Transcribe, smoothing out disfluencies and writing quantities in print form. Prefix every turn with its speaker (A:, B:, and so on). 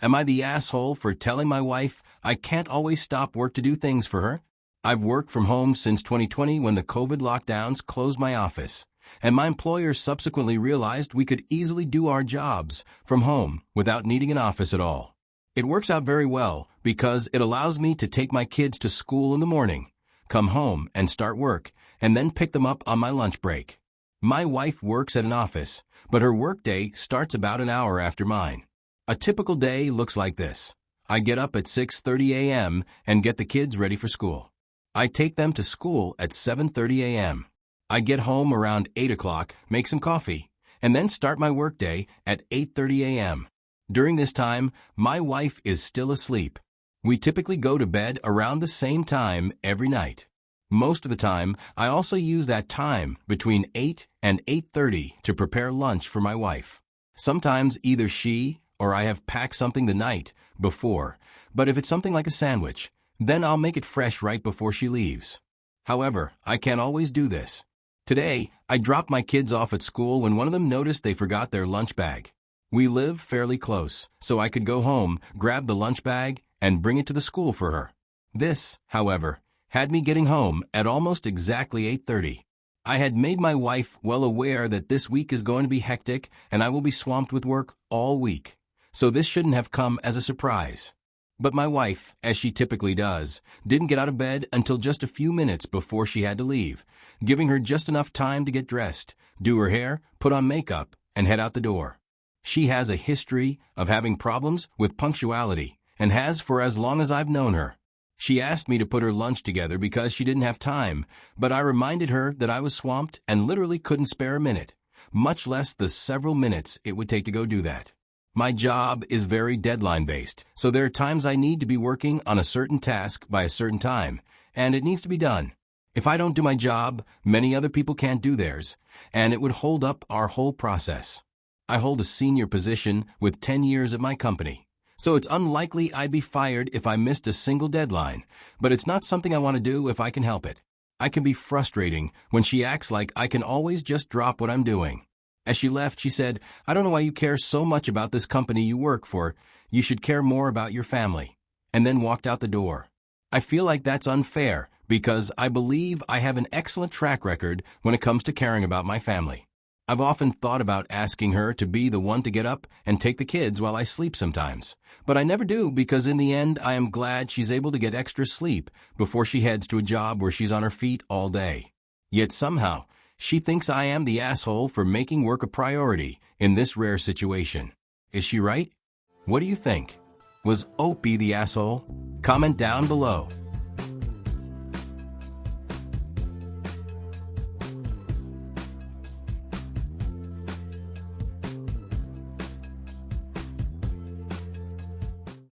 A: Am I the asshole for telling my wife I can't always stop work to do things for her? I've worked from home since 2020 when the COVID lockdowns closed my office, and my employer subsequently realized we could easily do our jobs from home without needing an office at all. It works out very well because it allows me to take my kids to school in the morning, come home and start work, and then pick them up on my lunch break. My wife works at an office, but her workday starts about an hour after mine. A typical day looks like this. I get up at 6:30 a.m. and get the kids ready for school. I take them to school at 7:30 a.m. I get home around 8 o'clock, make some coffee, and then start my workday at 8:30 a.m. During this time, my wife is still asleep. We typically go to bed around the same time every night. Most of the time, I also use that time between 8 and 8:30 to prepare lunch for my wife. Sometimes either she or I have packed something the night before, but if it's something like a sandwich, then I'll make it fresh right before she leaves. However, I can't always do this. Today, I dropped my kids off at school when one of them noticed they forgot their lunch bag. We live fairly close, so I could go home, grab the lunch bag, and bring it to the school for her. This, however, had me getting home at almost exactly 8:30. I had made my wife well aware that this week is going to be hectic and I will be swamped with work all week, so this shouldn't have come as a surprise. But my wife, as she typically does, didn't get out of bed until just a few minutes before she had to leave, giving her just enough time to get dressed, do her hair, put on makeup, and head out the door. She has a history of having problems with punctuality, and has for as long as I've known her. She asked me to put her lunch together because she didn't have time, but I reminded her that I was swamped and literally couldn't spare a minute, much less the several minutes it would take to go do that. My job is very deadline-based, so there are times I need to be working on a certain task by a certain time, and it needs to be done. If I don't do my job, many other people can't do theirs, and it would hold up our whole process. I hold a senior position with 10 years at my company, so it's unlikely I'd be fired if I missed a single deadline, but it's not something I want to do if I can help it. I can be frustrating when she acts like I can always just drop what I'm doing. As she left, she said, "I don't know why you care so much about this company you work for. You should care more about your family," and then walked out the door. I feel like that's unfair because I believe I have an excellent track record when it comes to caring about my family. I've often thought about asking her to be the one to get up and take the kids while I sleep sometimes, but I never do because in the end I am glad she's able to get extra sleep before she heads to a job where she's on her feet all day. Yet somehow, she thinks I am the asshole for making work a priority in this rare situation. Is she right? What do you think? Was Opie the asshole? Comment down below.